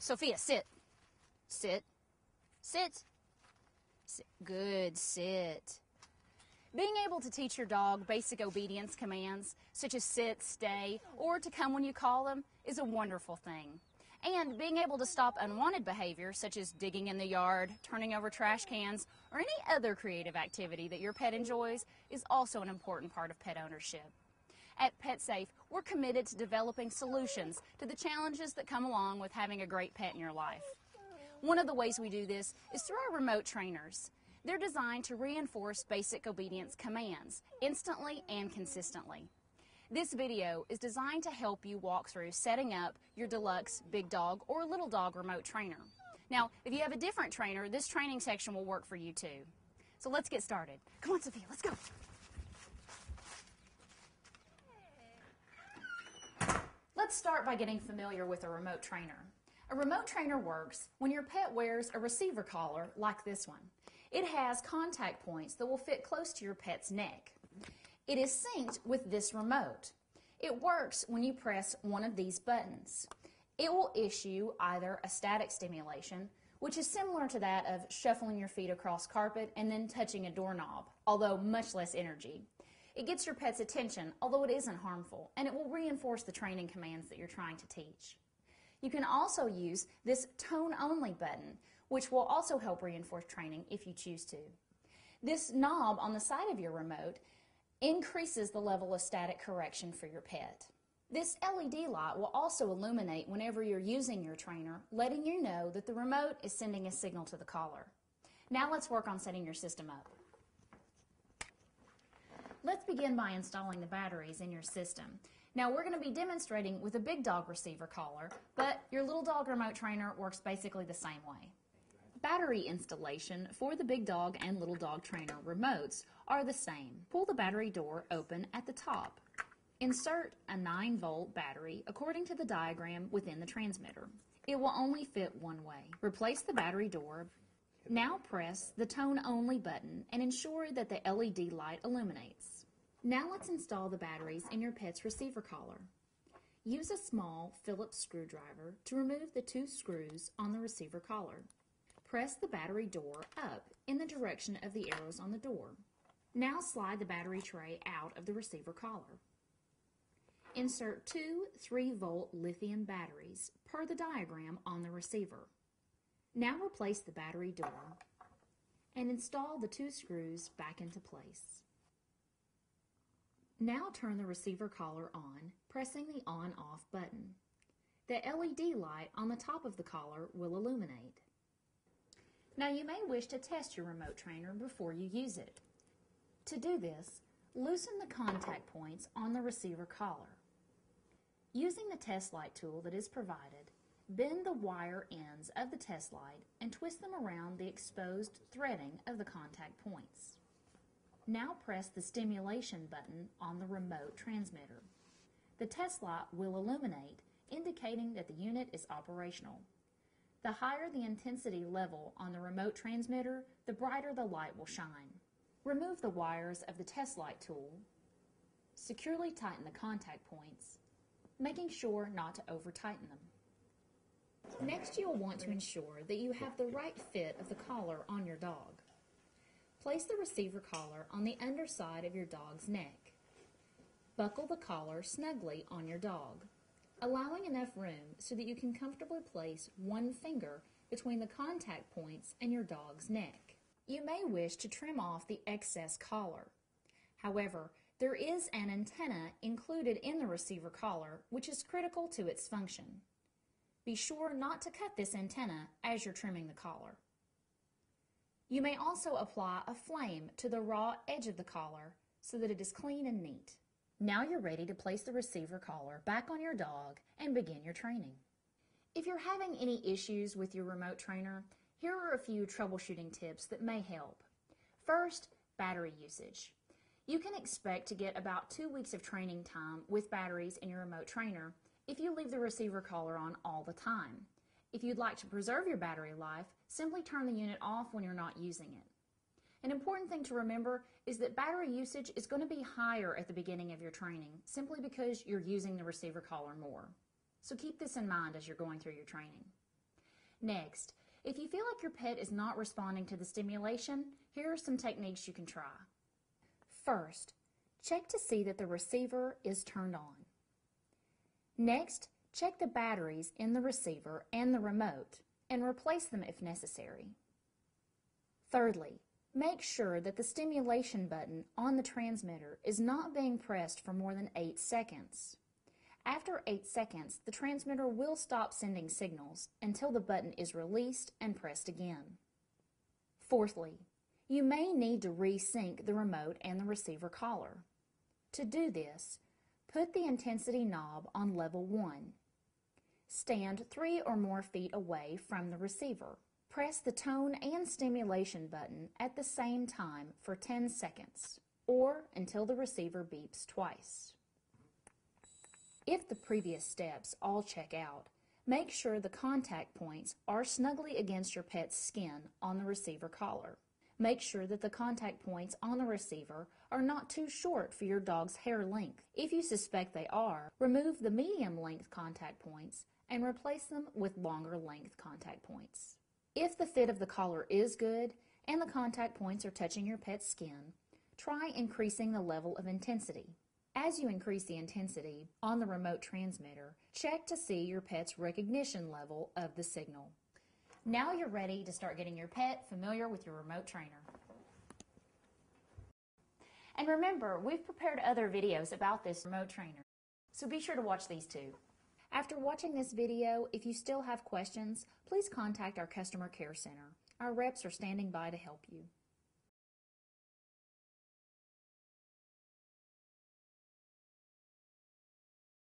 Sophia, sit. Sit. Sit. Sit. Good, sit. Being able to teach your dog basic obedience commands, such as sit, stay, or to come when you call them, is a wonderful thing. And being able to stop unwanted behavior, such as digging in the yard, turning over trash cans, or any other creative activity that your pet enjoys, is also an important part of pet ownership. At PetSafe, we're committed to developing solutions to the challenges that come along with having a great pet in your life. One of the ways we do this is through our remote trainers. They're designed to reinforce basic obedience commands instantly and consistently. This video is designed to help you walk through setting up your Deluxe Big Dog or Little Dog remote trainer. Now, if you have a different trainer, this training section will work for you too. So let's get started. Come on, Sophia, let's go. Let's start by getting familiar with a remote trainer. A remote trainer works when your pet wears a receiver collar like this one. It has contact points that will fit close to your pet's neck. It is synced with this remote. It works when you press one of these buttons. It will issue either a static stimulation, which is similar to that of shuffling your feet across carpet and then touching a doorknob, although much less energy. It gets your pet's attention, although it isn't harmful, and it will reinforce the training commands that you're trying to teach. You can also use this tone-only button, which will also help reinforce training if you choose to. This knob on the side of your remote increases the level of static correction for your pet. This LED light will also illuminate whenever you're using your trainer, letting you know that the remote is sending a signal to the collar. Now let's work on setting your system up. Let's begin by installing the batteries in your system. Now we're going to be demonstrating with a Big Dog receiver collar, but your Little Dog remote trainer works basically the same way. Battery installation for the Big Dog and Little Dog trainer remotes are the same. Pull the battery door open at the top. Insert a 9-volt battery according to the diagram within the transmitter. It will only fit one way. Replace the battery door. Now press the tone-only button and ensure that the LED light illuminates. Now let's install the batteries in your pet's receiver collar. Use a small Phillips screwdriver to remove the 2 screws on the receiver collar. Press the battery door up in the direction of the arrows on the door. Now slide the battery tray out of the receiver collar. Insert 2 3-volt lithium batteries per the diagram on the receiver. Now replace the battery door and install the 2 screws back into place. Now turn the receiver collar on, pressing the on-off button. The LED light on the top of the collar will illuminate. Now you may wish to test your remote trainer before you use it. To do this, loosen the contact points on the receiver collar. Using the test light tool that is provided, bend the wire ends of the test light and twist them around the exposed threading of the contact points. Now press the stimulation button on the remote transmitter. The test light will illuminate, indicating that the unit is operational. The higher the intensity level on the remote transmitter, the brighter the light will shine. Remove the wires of the test light tool. Securely tighten the contact points, making sure not to over-tighten them. Next, you'll want to ensure that you have the right fit of the collar on your dog. Place the receiver collar on the underside of your dog's neck. Buckle the collar snugly on your dog, allowing enough room so that you can comfortably place one finger between the contact points and your dog's neck. You may wish to trim off the excess collar. However, there is an antenna included in the receiver collar, which is critical to its function. Be sure not to cut this antenna as you're trimming the collar. You may also apply a flame to the raw edge of the collar so that it is clean and neat. Now you're ready to place the receiver collar back on your dog and begin your training. If you're having any issues with your remote trainer, here are a few troubleshooting tips that may help. First, battery usage. You can expect to get about 2 weeks of training time with batteries in your remote trainer if you leave the receiver collar on all the time. If you'd like to preserve your battery life, simply turn the unit off when you're not using it. An important thing to remember is that battery usage is going to be higher at the beginning of your training simply because you're using the receiver collar more. So keep this in mind as you're going through your training. Next, if you feel like your pet is not responding to the stimulation, here are some techniques you can try. First, check to see that the receiver is turned on. Next, check the batteries in the receiver and the remote and replace them if necessary. Thirdly, make sure that the stimulation button on the transmitter is not being pressed for more than 8 seconds. After 8 seconds, the transmitter will stop sending signals until the button is released and pressed again. Fourthly, you may need to resync the remote and the receiver collar. To do this, put the intensity knob on level 1. Stand 3 or more feet away from the receiver. Press the tone and stimulation button at the same time for 10 seconds, or until the receiver beeps twice. If the previous steps all check out, make sure the contact points are snugly against your pet's skin on the receiver collar. Make sure that the contact points on the receiver are not too short for your dog's hair length. If you suspect they are, remove the medium length contact points and replace them with longer length contact points. If the fit of the collar is good and the contact points are touching your pet's skin, try increasing the level of intensity. As you increase the intensity on the remote transmitter, check to see your pet's recognition level of the signal. Now you're ready to start getting your pet familiar with your remote trainer. And remember, we've prepared other videos about this remote trainer, so be sure to watch these too. After watching this video, if you still have questions, please contact our customer care center. Our reps are standing by to help you.